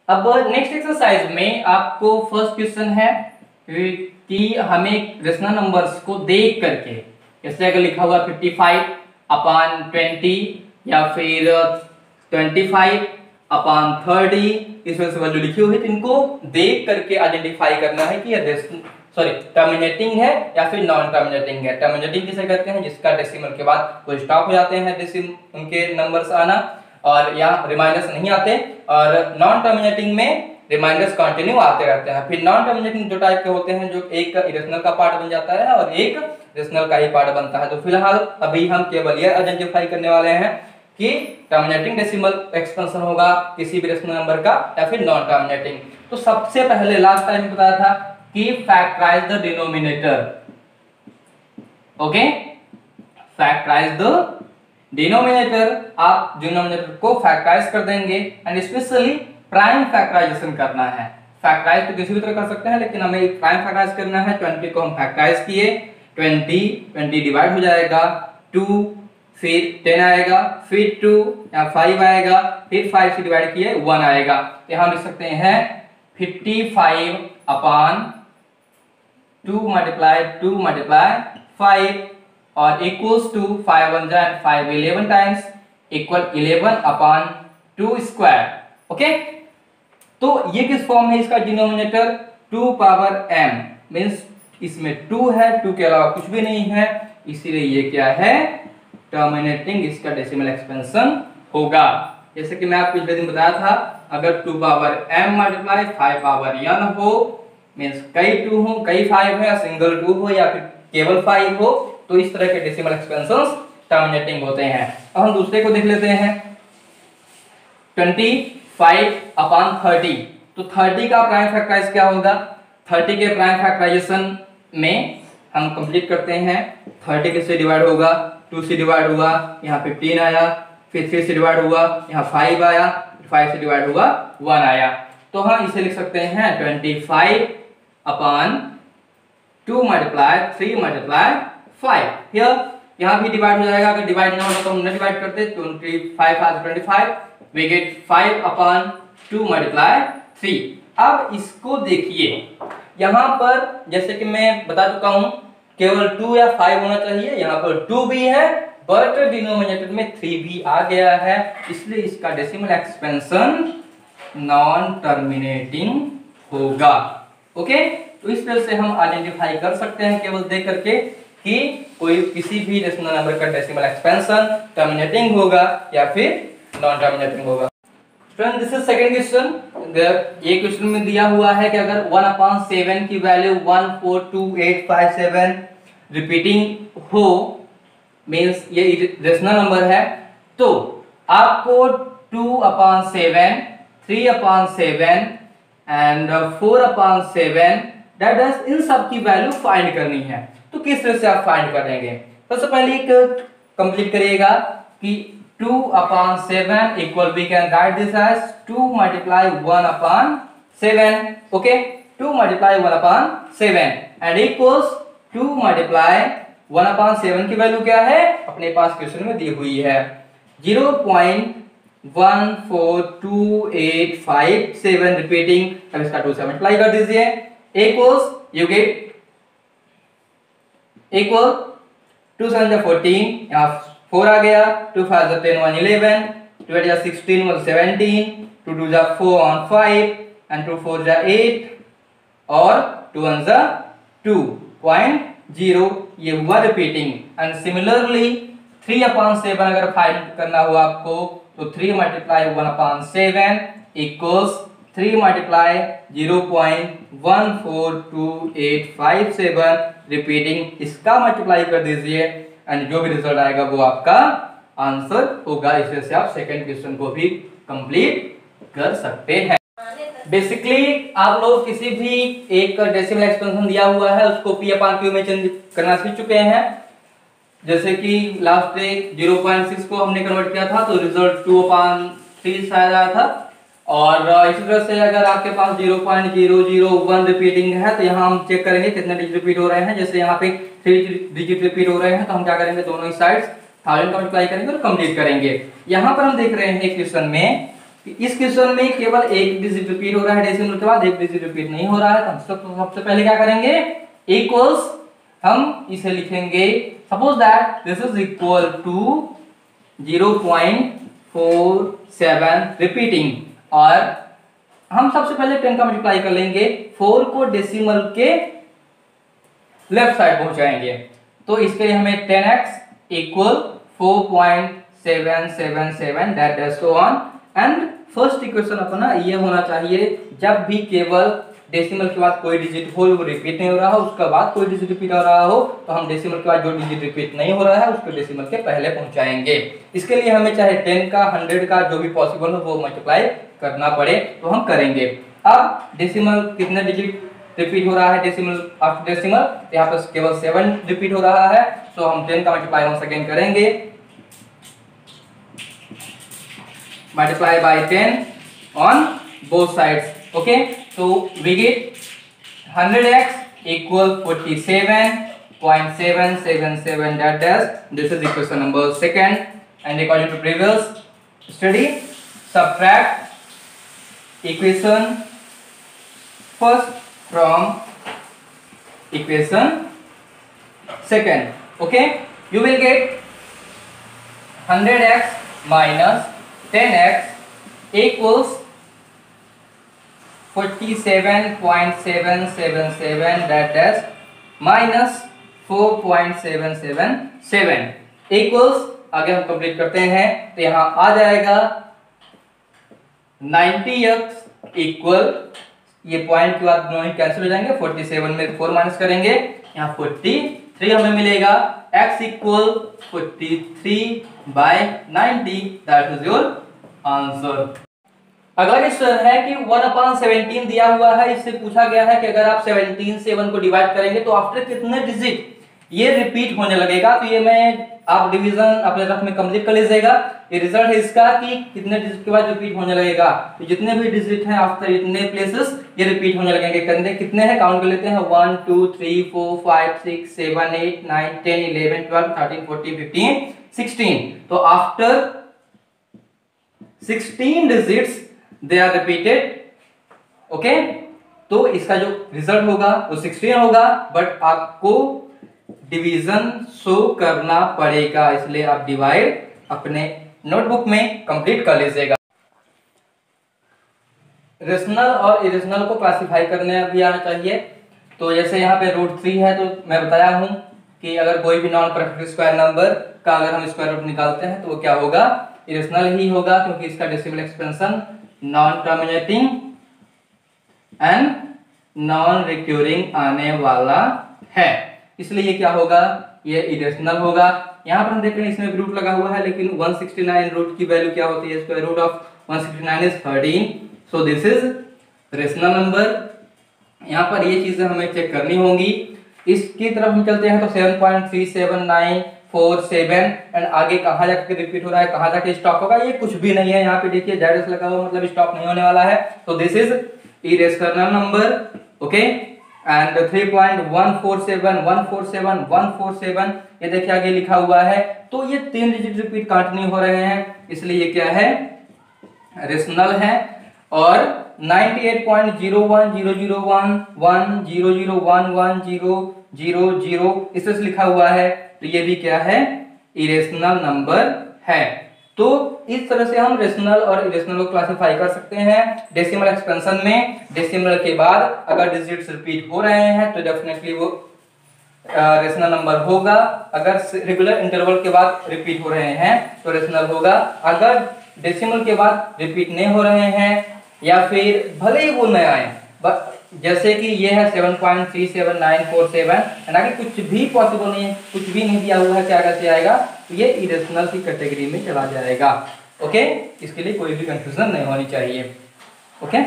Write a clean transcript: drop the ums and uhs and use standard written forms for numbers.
अब next exercise में आपको फर्स्ट क्वेश्चन है कि हमें रेशनल नंबर्स को देख करके, जैसे अगर लिखा हुआ 55/20 या फिर 25/30, इस वजह से वैल्यू लिखी हुई है, तो इनको देख करके आइडेंटिफाई करना है कि ये टर्मिनेटिंग है या फिर नॉन टर्मिनेटिंग है। टर्मिनेटिंग किसे कहते हैं? जिसका डेसिमल के बाद कोई स्टॉप हो जाते हैं डेसिमल उनके नंबर्स आना, और यहाँ रिमाइंडर्स नहीं आते। और नॉन टर्मिनेटिंग में रिमाइंडर्स कंटिन्यू आते रहते हैं। फिर नॉन टर्मिनेटिंग दो टाइप के होते हैं, जो एक इरेशनल का पार्ट बन जाता है और एक रेशनल का ही पार्ट बनता है। तो फिलहाल अभी हम केवल ये आइडेंटिफाई करने वाले हैं कि टर्मिनेटिंग डेसिमल एक्सपेंशन होगा किसी भी रेशनल नंबर का या फिर नॉन टर्मिनेटिंग। तो सबसे पहले लास्ट टाइम बताया था कि factorise the denominator. Okay, factorise the denominator, आप डिनोमिनेटर को फैक्टराइज कर देंगे एंड स्पेशली प्राइम फैक्टराइजेशन करना है। फैक्टराइज तो किसी भी तरह कर सकते हैं, लेकिन हमें प्राइम फैक्टराइज करना है। 20 को हम फैक्टराइज किए, 20 डिवाइड हो जाएगा 2, फिर 10 आएगा, फिर 2 या 5 आएगा, फिर 5 से डिवाइड किए 1 आएगा। तो यहां लिख सकते हैं 55/2 मल्टीप्लाई 2 मल्टीप्लाई 5 और इक्वल्स टू 5 1 जा 5 11 टाइम्स इक्वल 11/2 स्क्वायर। ओके, तो ये किस फॉर्म में इसका डिनोमिनेटर 2 पावर m, मींस इसमें 2 है, 2 के अलावा कुछ भी नहीं है, इसीलिए ये क्या है? टर्मिनेटिंग इसका डेसिमल एक्सपेंशन होगा। जैसे कि मैं आपको पिछले दिन बताया था, अगर 2 power m multiply 5 power n हो, मींस कई 2 हो, कई 5 हो, या सिंगल 2 हो, या फिर केवल 5 हो, तो इस तरह के डेसिमल एक्सपेंशंस टर्मिनेटिंग होते हैं। अब हम दूसरे को देख लेते हैं, 25/30। तो 30 का प्राइम फैक्टराइज क्या होगा? 30 के प्राइम फैक्टराइजेशन में हम कंप्लीट करते हैं। 30 किससे डिवाइड होगा? 2 से डिवाइड हुआ, यहाँ 15 आया, फिर 3 से डिवाइड हुआ, यहाँ 5 आया, 5 से डिवाइड हुआ 1 आया। तो हम इसे लिख सकते हैं 25/2 मल्टीप्लाई 3 मल्टीप्लाई 5। यहाँ भी डिवाइड हो जाएगा, अगर डिवाइड ना होगा तो हम न डिवाइड करते। 25 आज 25, we get 5/2 मल्टीप्लाई 3। अब इसको देखिए, यहाँ पर जैसे कि मैं बता चुका हूं, केवल 2 या 5 होना चाहिए, यहाँ पर 2 भी है, बट डिनोमिनेटर में 3 भी आ गया है, इसलिए इसका डेसिमल एक्सपेंशन नॉन टर्मिनेटिंग होगा। ओके, तो इस तरह से हम आइडेंटिफाई कर सकते हैं केवल देख करके कि कोई किसी भी रेशनल नंबर का डेसिमल एक्सपेंशन टर्मिनेटिंग होगा या फिर नॉन टर्मिनेटिंग होगा। Friend, this is second question. ये क्वेश्चन में दिया हुआ है कि अगर 1/7 की वैल्यू 142857 रिपीटिंग हो, मींस ये रेशनल नंबर है, तो आपको 2/7, 3/7 एंड 4/7 दैट इज इन सब की वैल्यू फाइंड करनी है। तो किस तरह से आप फाइंड करेंगे? सबसे पहले एक कंप्लीट करिएगा कि 2/7 equal, we can write this as 2 multiply 1/7. Okay, 2 multiply 1/7 and equals 2 multiply 1/7 की वैल्यू क्या है? अपने पास क्वेश्चन में दी हुई है 0.142857 रिपीटिंग। अब इसका 2 से मल्टीप्लाई कर दीजिए, equals you get equal 2 7 14, यहाँ 4 आ गया, 2 5 10 1 11, 2 8 16 1 17, 2 2 4 1 5 and 2 4 8 और 2 1 2.0, ये हुआ रिपीटिंग। एंड सिमिलरली 3/7 अगर फाइंड करना हो आपको, तो 3 मल्टीप्लाई 1/7 इक्वल्स 3 मल्टीप्लाई 0.142857 रिपीटिंग, इसका मल्टीप्लाई कर दीजिए एंड जो भी रिजल्ट आएगा वो आपका आंसर होगा। इस तरह से आप सेकंड क्वेश्चन को भी कंप्लीट कर सकते हैं। बेसिकली आप लोग किसी भी एक डेसिमल एक्सपेंशन दिया हुआ है उसको p/q में चेंज करना सीख चुके हैं। जैसे कि लास्ट डे 0.6 को हमने कन्वर्ट किया था, तो रिजल्ट 2/3 शायद आया था। और इसी तरह से अगर आपके पास 0.001 रिपीटिंग है, तो यहाँ हम चेक करेंगे कितने डिजिट रिपीट हो रहे हैं। जैसे यहाँ पे 3 डिजिट रिपीट हो रहे हैं, तो हम क्या करेंगे, दोनों ही साइड्स 1000 का मल्टीप्लाई करेंगे और कंप्लीट करेंगे। यहाँ पर हम देख रहे हैं क्वेश्चन में इस क्वेश्चन में केवल एक डिजिट रिपीट हो रहा है डेसिमल के बाद, एक डिजिट रिपीट नहीं हो रहा है। तो हम सबसे पहले क्या करेंगे, इक्वल्स हम इसे लिखेंगे, suppose that this is equal to 0.47 repeating, और हम सबसे पहले 10 का मल्टीप्लाई कर लेंगे, 4 को डेसिमल के लेफ्ट साइड पहुंचाएंगे। तो इसके लिए हमें 10x equal 4.777 that dash so on. And first equation अपना ये होना चाहिए, जब भी केवल डेसिमल के बाद कोई डिजिट हो वो रिपीट नहीं हो रहा हो, उसके बाद कोई डिजिट रिपीट हो रहा हो, तो हम डेसिमल के बाद जो डिजिट रिपीट नहीं हो रहा है उसको डेसिमल के पहले पहुंचाएंगे। इसके लिए हमें चाहे 10 का 100 का जो भी पॉसिबल हो वो मल्टीप्लाई करना पड़े तो हम करेंगे। अब डेसिमल कितने डिजिट रिपीट हो रहा है, डेसिमल आफ्टर डेसिमल, यहाँ पर केवल 7 रिपीट हो रहा है। सो हम 10 का मल्टीप्लाई वंस अगेन करेंगे, multiply by 10 on both sides. Okay, so we get 100x equal 47.777 that dash. This is equation number second. And according to previous study, subtract equation first from equation second. Okay, you will get 100x minus 10x equals 47.777 that dash minus 4.777 equals, आगे हम complete करते हैं तो यहाँ आ जाएगा 90x equal, ये point के बाद दोनों ही कैंसिल हो जाएंगे, 47 में 4 माइनस करेंगे, यहाँ 43 हमें मिलेगा, x equal 43/90 that is your answer. अगला क्वेश्चन है कि 1/17 दिया हुआ है, इससे पूछा गया है कि अगर आप 17 से 1 को डिवाइड करेंगे तो आफ्टर कितने डिजिट ये रिपीट होने लगेगा। तो ये मैं आप डिवीजन अपने रफ में कंप्लीट कर लीजिएगा। ये रिजल्ट है इसका कि कितने डिजिट के बाद रिपीट होने लगेगा। तो जितने भी डिजिट हैं आफ्टर इतने प्लेसेस ये रिपीट होने लगेंगे। करने कितने हैं काउंट कर लेते हैं, 1 2 3 4 5 6 7 8 9 10 11 12 13 14 15 16। तो after 16 digits they are repeated. Okay, तो इसका जो रिजल्ट होगा वो 16 होगा, बट आपको डिवीजन शो करना पड़ेगा, इसलिए आप डिवाइड अपने नोटबुक में कंप्लीट कर लीजिएगा। रेशनल और इरेशनल को क्लासिफाई करने भी आना चाहिए। तो जैसे यहाँ पे √3 है, तो मैं बताया हूं कि अगर कोई भी नॉन परफेक्ट स्क्वायर नंबर का अगर हम स्क्वायर रूट निकालते हैं तो वो क्या होगा, इरेशनल ही होगा, क्योंकि इसका decimal expansion non terminating and non recurring आने वाला है, इसलिए ये क्या होगा, ये इरेशनल होगा। यहाँ पर हम देख रहे हैं इसमें रूट लगा हुआ है, लेकिन 169 रूट की वैल्यू क्या होती है, square root of 169 is 13, so this is rational number. यहाँ पर ये चीजें हमें चेक करनी होंगी। इसकी तरफ हम चलते हैं तो 7.37947 एंड आगे कहाँ जाके रिपीट हो रहा है, कहाँ जाके स्टॉप होगा, ये कुछ भी नहीं है। यहाँ पे देखिए जेड लगा हुआ, मतलब स्टॉप नहीं होने वाला है। तो this is irrational number. Okay, and 3.147 ये देखिए आगे लिखा हुआ है, तो ये 3 डिजिट रिपीट कंटिन्यू हो रहे हैं, इसलिए ये क्या है, रेशनल है। और 98.0100110011000 इससे लिखा हुआ है, तो ये भी क्या है, इरेशनल नंबर है। तो इस तरह से हम रेशनल और इरेशनल को क्लासिफाई कर सकते हैं। डेसिमल एक्सपेंशन में डेसिमल के बाद अगर डिजिट्स रिपीट हो रहे हैं तो डेफिनेटली वो रेशनल नंबर होगा। अगर रेगुलर इंटरवल के बाद रिपीट हो रहे हैं तो रेशनल होगा। अगर डेसिमल के बाद रिपीट नहीं हो रहे हैं या फिर भले ही वो न आए, जैसे कि ये है 7.37947 एंड आगे कुछ भी पॉसिबल नहीं है, कुछ भी नहीं दिया हुआ है कि आगे से आएगा, तो ये इरेशनल की कैटेगरी में चला जाएगा। ओके, इसके लिए कोई भी कंफ्यूजन नहीं होनी चाहिए। ओके।